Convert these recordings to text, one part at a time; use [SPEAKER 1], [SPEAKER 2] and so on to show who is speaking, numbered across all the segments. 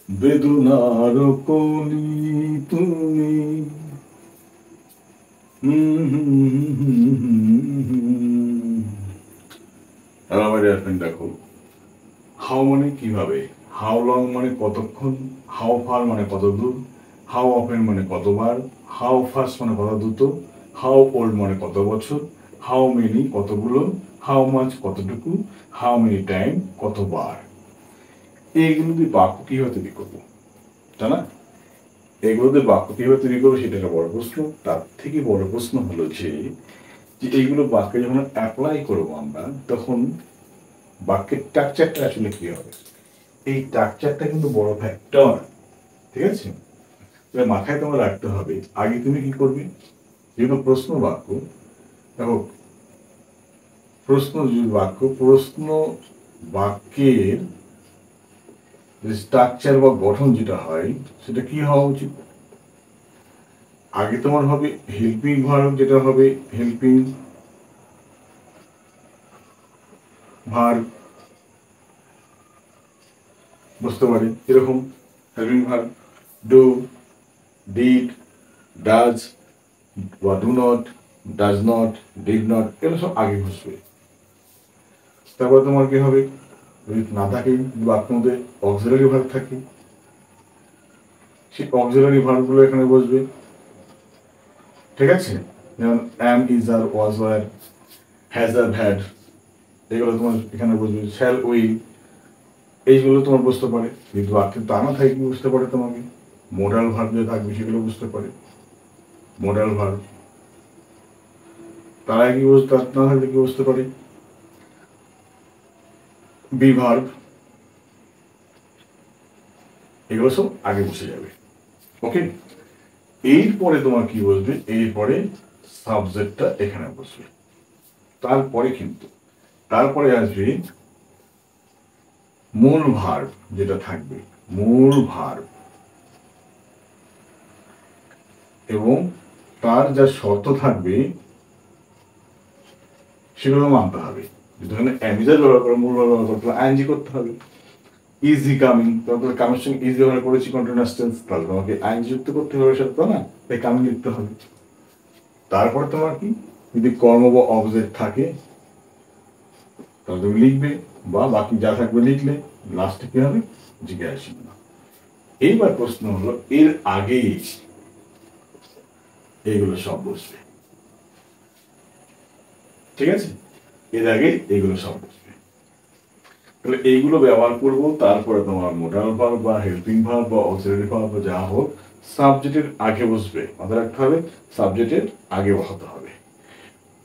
[SPEAKER 1] বেদনার কলি তুমি। আর আমার এয়ারপ্লেন দেখো, হাউ মানে কিভাবে, হাউ লং মানে কতক্ষণ, হাউ ফার মানে কত দূর, হাউ অফেন মানে কতবার, হাউ ফাস্ট মানে কত দ্রুত, হাউ ওল্ড মানে কত বছর, হাউ মেনি কতগুলো, হাউ মাচ কতটুকু, হাউ মেনি টাইম কতবার। এইগুলো দিয়ে বাক্য কিভাবে তৈরি করবো, তাই না? এগুলোতে বাক্য কিভাবে তৈরি করবো সেটা একটা বড় প্রশ্ন। তার থেকে বড় প্রশ্ন হলো যে এইগুলো বাক্যে যখন অ্যাপ্লাই করবো আমরা, তখন বাক্যের স্ট্রাকচারটা আসলে কি হবে। এই স্ট্রাকচারটা কিন্তু বড় ফ্যাক্টর, ঠিক আছে? মাথায় তোমার রাখতে হবে। আগে তুমি কি করবে, যেহেতু প্রশ্ন বাক্য, দেখো প্রশ্ন বাক্যের স্ট্রাকচার বা গঠন যেটা হয় সেটা কি হওয়া উচিত। আগে তোমার হবে হেল্পিং ভার্ব, যেটা হবে হেল্পিং ভার্ব, বুঝতে পারি এরকম helping verb do, did, does বা do not, does not, did not, এগুলো সব আগে বসবে। তারপরে তোমার কি হবে, যদি না থাকে বাক্যের মধ্যে অক্সিলারি ভার্ব থাকে, সেই অক্সিলারি ভার্বগুলো এখানে বসবে, ঠিক আছে? যেমন am, is, are, was, were, has, আর, হ্যাড, এগুলো তোমার এখানে বসবে। শ্যাল, উইল, এইগুলো তোমার বুঝতে পারে। কিন্তু বাক্যে তা না থাকে কি বুঝতে পারে তোমাকে, মোডাল ভার্ব যে থাকবে সেগুলো বুঝতে পারে, মোডাল ভার্ব। তারা কি বুঝতে না থাকলে কি বুঝতে পারে, বি ভার্ব, এগুলো সব আগে বসে যাবে। ওকে, এরপরে তোমার কি বসবে, এরপরে সাবজেক্টটা এখানে বসবে। তারপরে আসবে মূল ভার্ব, যেটা থাকবে মূল ভার্ব, এবং তার যা শর্ত থাকবে সেগুলো মানতে হবে। যদি অ্যামিজার ব্যবহার করে, মূল ভার্ব ব্যবহার করতে আইএনজি করতে হবে। ইজি কামিং, তারপরে কামের সঙ্গে ইজি ব্যবহার করেছি কন্টিনিউয়াস টেন্স, তাহলে তোমাকে আইএনজি যুক্ত করতে হবে সাথে, তো না, তাই কামিং লিখতে হবে। তারপরে তোমার কি, যদি কর্ম বা অবজেক্ট থাকে তাহলে তুমি লিখবে, বা বাকি যা থাকবে লিখলে, লাস্টে কি হবে, জিজ্ঞাসা চিহ্ন। এইবার প্রশ্ন হলো, এর আগে এইগুলো সব বসবে, ঠিক আছে? এর আগে এইগুলো সব বসবে। তাহলে এইগুলো ব্যবহার করব। তারপরে তোমার মোডাল ভার্ব বা হেল্পিং ভার্ব বা অক্সিলারি ভার্ব বা যা হোক, সাবজেক্টের আগে বসবে। মাথায় রাখতে হবে সাবজেক্টের আগে বসাতে হবে।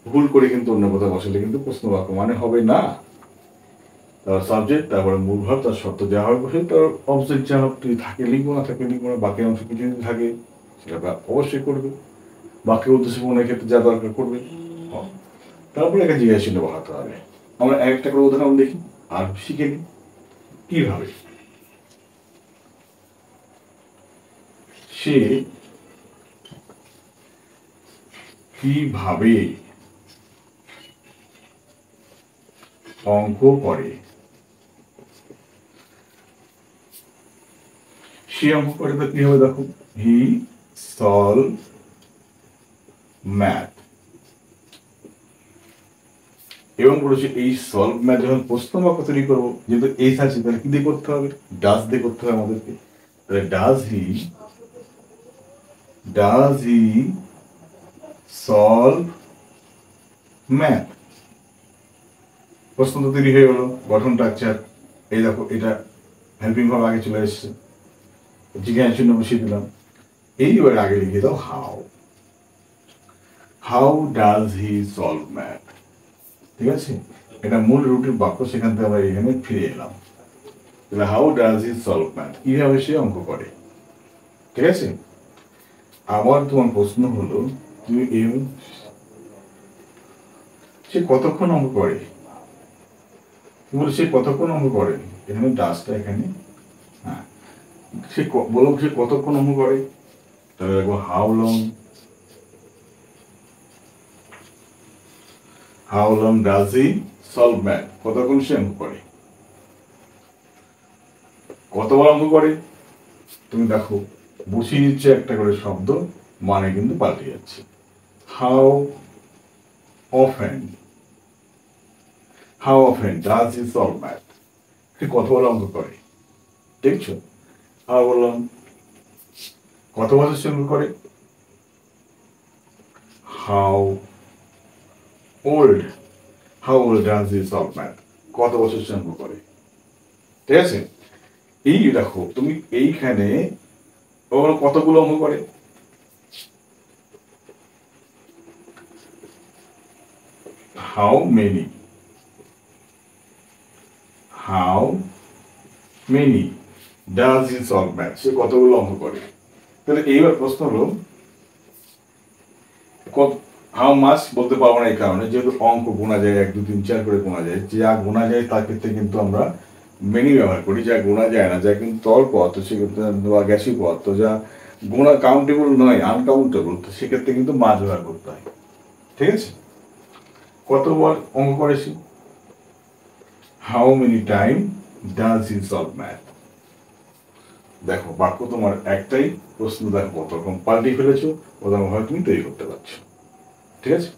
[SPEAKER 1] ভুল করে কিন্তু অন্য কোথাও বসালে কিন্তু প্রশ্ন বাক্য মানে হবে না। তার সাবজেক্ট, তারপরে মূল ভার্ব, তার শর্ত যা হবে বসে, তার অবজেক্ট যা হোক, যদি থাকে লিখবো, না থাকে লিখবো না। বাকি অংশ কিছু যদি থাকে সেটা অবশ্যই করবে, বাক্যের উদ্দেশ্য মনের ক্ষেত্রে যা দরকার করবে। তারপরে একটা জিজ্ঞাসা চিহ্ন বসাতে হবে। আমরা একটা করে উদাহরণ দেখি আর শিখে নিই কিভাবে। সে কিভাবে অঙ্ক করে, সে অঙ্ক করে তো কি হবে, দেখো হি সলভ ম্যাথ। এবং বলেছে এই সলভ ম্যাথ যখন প্রশ্ন বাক্য তৈরি করবো, যেহেতু এস আছে তাহলে কি দিয়ে করতে হবে, ডাজ দিয়ে করতে হবে আমাদেরকে। তাহলে ডাজ হি সলভ ম্যাথ, প্রশ্ন তো তৈরি হয়ে গেল, গঠন স্ট্রাকচার। এই দেখো এটা হেল্পিং ভার্ব আগে চলে এসছে, জিজ্ঞাসা চিহ্ন বসিয়ে দিলাম। এইবার আগে লিখে দাও how does he solve math, ঠিক আছে? এটা মূল রুটের বাক্য, সেখান থেকে আমরা এখানে ফিরে এলাম। তাহলে how does he solve math, কিভাবে সে অঙ্ক করে, ঠিক আছে? আবার তোমার প্রশ্ন হলো, তুমি সে কতক্ষণ অঙ্ক করে, সে কতক্ষণ অঙ্ক করে, এখানে ডাজটা এখানে, হ্যাঁ, সে বলো সে কতক্ষণ অঙ্ক করে, তাহলে দেখবো how long does he solve math, কতক্ষণ সে অঙ্ক করে, কতবার অঙ্ক করে, তুমি দেখো বসিয়ে নিচ্ছে একটা করে শব্দ, মানে কিন্তু পাল্টে যাচ্ছে। How often, how often does he solve math, কত বড় অঙ্ক করে, দেখছো? আর বললাম কত বছর সঙ্গে করে, how old, how old does he solve math, কত বছর সঙ্গে করে। ঠিক আছে, এই দেখো তুমি এইখানে ওর কতগুলো অঙ্ক করে, how many, how many does he solve math, সে কতগুলো অঙ্ক করে। তাহলে এইবার প্রশ্ন হলো হাউ মাস বলতে পারবো না, এই কারণে যেহেতু অঙ্ক গোনা যায় 1 2 3 4 করে গোনা যায়, যা গোনা যায় তার ক্ষেত্রে কিন্তু আমরা মেনি ব্যবহার করি, যা গোনা যায় না, যা কিন্তু তল পদার্থ সেক্ষেত্রে বা গ্যাসীয় পদার্থ যা গোনা কাউন্টেবল নয়, আনকাউন্টেবল, তো সেক্ষেত্রে কিন্তু মাস ব্যবহার করতে হয়। ঠিক আছে, কতবার অঙ্ক করেছি, how many time does he solve math. দেখো বাক্য তোমার একটাই, প্রশ্ন দেখো কত রকম পাল্টে ফেলেছো, ওরকমভাবে তুমি তৈরি করতে পারছো। ঠিক আছে,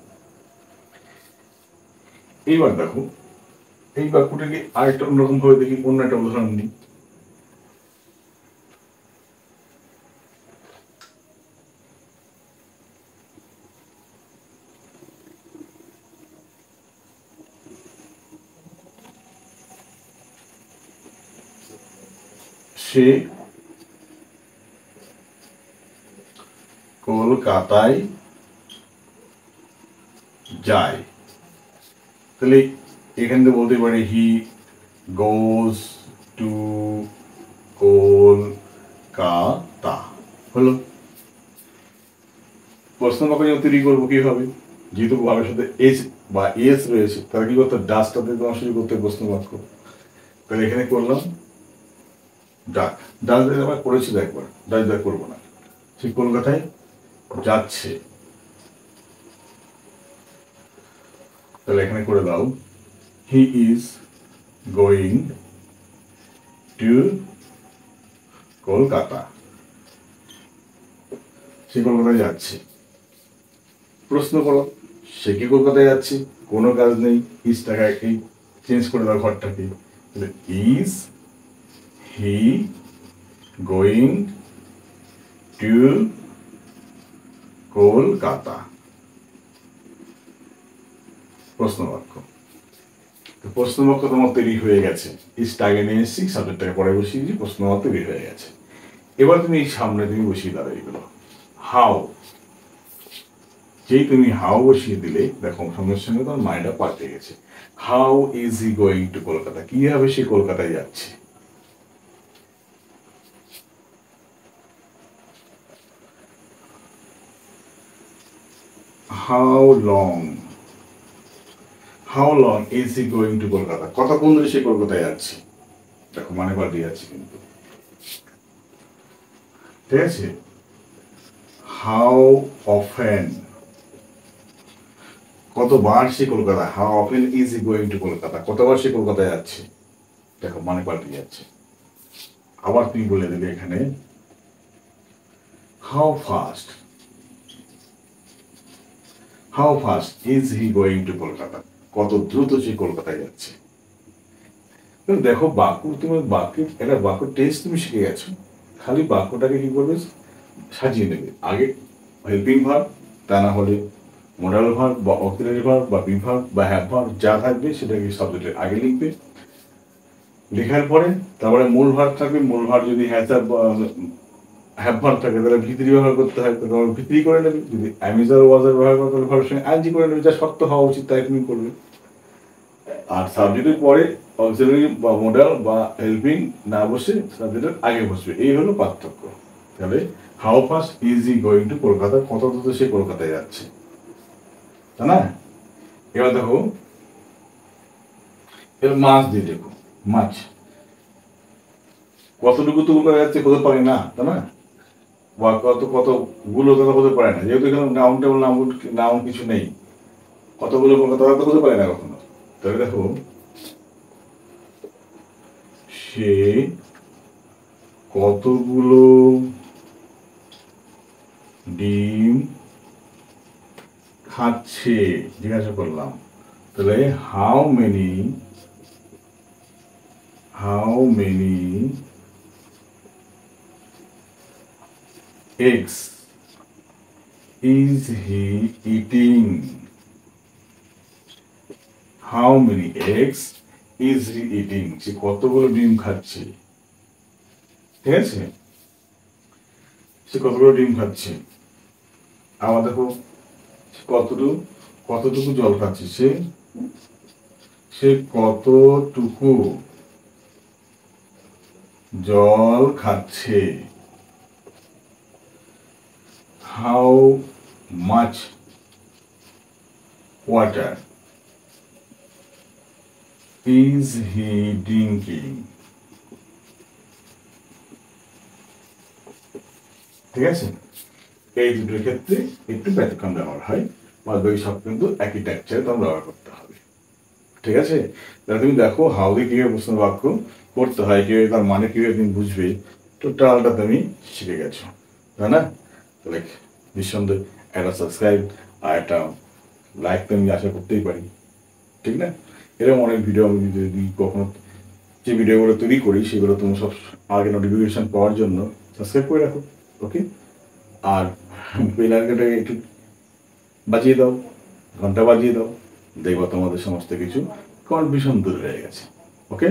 [SPEAKER 1] এইবার দেখো এই বাক্যটাকে আরেকটা অন্যরকম ভাবে দেখি, অন্য একটা উদাহরণ নিই। সে কলকাতায় যায়, তাহলে এখান থেকে বলতে পারি হি গোজ টু কলকাতা। হলো, প্রশ্ন বাক্য যখন তৈরি করবো কিভাবে, যেহেতু ভাবের সাথে এস বা এস রয়েছে, তারা কি করতে ডাসটাতে তোমার শুরু করতে প্রশ্ন বাক্য। তাহলে এখানে করলাম ডাক, ডাক আমরা করেছিল একবার, ডাক ডাক করবো না, সে কলকাতায় যাচ্ছে। তাহলে এখানে করে দাও he is going to Kolkata, সে কলকাতায় যাচ্ছে। প্রশ্ন করো সে কি কলকাতায় যাচ্ছে, কোনো কাজ নেই, ইজ টাকাকে চেঞ্জ করে দাও ঘরটাকে, তাহলে is he going to Kolkata, প্রশ্ন বাক্য। প্রশ্ন বাক্য তোমার তৈরি হয়ে গেছে, ইজটা আগে নিয়ে এসেছি, সাবজেক্টটাকে পরে বসিয়ে দিয়েছি, প্রশ্ন বাক্য তৈরি হয়ে গেছে। এবার তুমি এই সামনে তুমি বসিয়ে দাও এইগুলো, হাউ, যেই তুমি হাউ বসিয়ে দিলে দেখো সঙ্গে সঙ্গে তোমার মাইন্ডটা পাল্টে গেছে। How is he going to Kolkata, কিভাবে সে কলকাতায় যাচ্ছে। How long, how long is he going to Kolkata, কতক্ষণ ধরে সে কলকাতায় যাচ্ছে, দেখো মানে পাল্টে যাচ্ছে কিন্তু। ঠিক আছে, হাউ অফেন, কতবার সে Kolkata, how often is he going to Kolkata, কতবার সে কলকাতায় যাচ্ছে, দেখো মানে পাল্টে যাচ্ছে। আবার তুমি বলে দেবে এখানে how fast, how fast is he going to Kolkata, কত দ্রুত সে কলকাতায় যাচ্ছে। দেখো বাক্য, তুমি বাক্য একটা বাক্য টেস্ট তুমি শিখে গেছো, খালি বাক্যটাকে কি করবে সাজিয়ে নেবে, আগে হেল্পিং ভার্ব, তা না হলে মোডাল ভার্ব বা অক্সিলারি ভার্ব বা বিভার্ব বা হ্যাভ ভার্ব যা থাকবে সেটাকে সাবজেক্টের আগে লিখবে, লেখার পরে তারপরে মূল ভার্ব থাকবে, মূল ভার্ব যদি হ্যাভ ভার্ব থাকে তাহলে ভিতরি ব্যবহার করতে হয়, তাহলে ভিতরি করে নেবে, যদি অ্যামিজার ওয়াজার ব্যবহার করতে হলে ভার্বের সঙ্গে আইএনজি করে নেবে, যা শর্ত হওয়া উচিত তাই তুমি করবে। আর সাবজেক্টের পরে অক্সিলারি বা মোডাল বা হেল্পিং না বসে সাবজেক্টের আগে বসবে, এই হলো পার্থক্য। তাহলে how fast is he going to Kolkata, কত দ্রুত সে কলকাতায় যাচ্ছে, তাই না? এবার দেখো এবার মাছ দিয়ে দেখো, মাছ কতটুকু তো কলকাতা যাচ্ছে হতে পারে না, তাই না? বা কতগুলো কথা হতে পারে না, যেহেতু এখানে নাউন টেবল নাউন কিছু নেই, কতগুলো কলকাতা তো হতে পারে না কখনো। তাহলে দেখো সে কতগুলো ডিম খাচ্ছে জিজ্ঞাসা করলাম। তাহলে how many eggs is he eating? How many eggs is he eating? সে কতগুলো ডিম খাচ্ছে, ঠিক আছে, সে কতগুলো ডিম খাচ্ছে। আবার দেখো কতটুকু জল খাচ্ছে, সে কতটুকু জল খাচ্ছে। How much water is he drinking? ঠিক আছে, এই দুটোর ক্ষেত্রে একটু ব্যতিক্রম ব্যবহার হয়, বা দুই সব কিন্তু একই টেক্সচারে তোমার ব্যবহার করতে হবে। ঠিক আছে, তাহলে তুমি দেখো হাউ দিয়ে কিভাবে প্রশ্ন বাক্য করতে হয়, কিভাবে তার মানে কিভাবে তুমি বুঝবে, টোটালটা তুমি শিখে গেছো, তাই না? তাহলে নিঃসন্দেহে একটা সাবস্ক্রাইব আর একটা লাইক তো আমি আশা করতেই পারি, ঠিক না? এরকম অনেক ভিডিও আমি যদি কখনো যে ভিডিওগুলো তৈরি করি সেগুলো তুমি সব আগে নোটিফিকেশন পাওয়ার জন্য সাবস্ক্রাইব করে রাখো, ওকে? আর বেল আইকনটাকে একটু বাজিয়ে দাও, ঘন্টা বাজিয়ে দাও, দেখবো তোমাদের সমস্ত কিছু কনফিউশন দূর হয়ে গেছে, ওকে?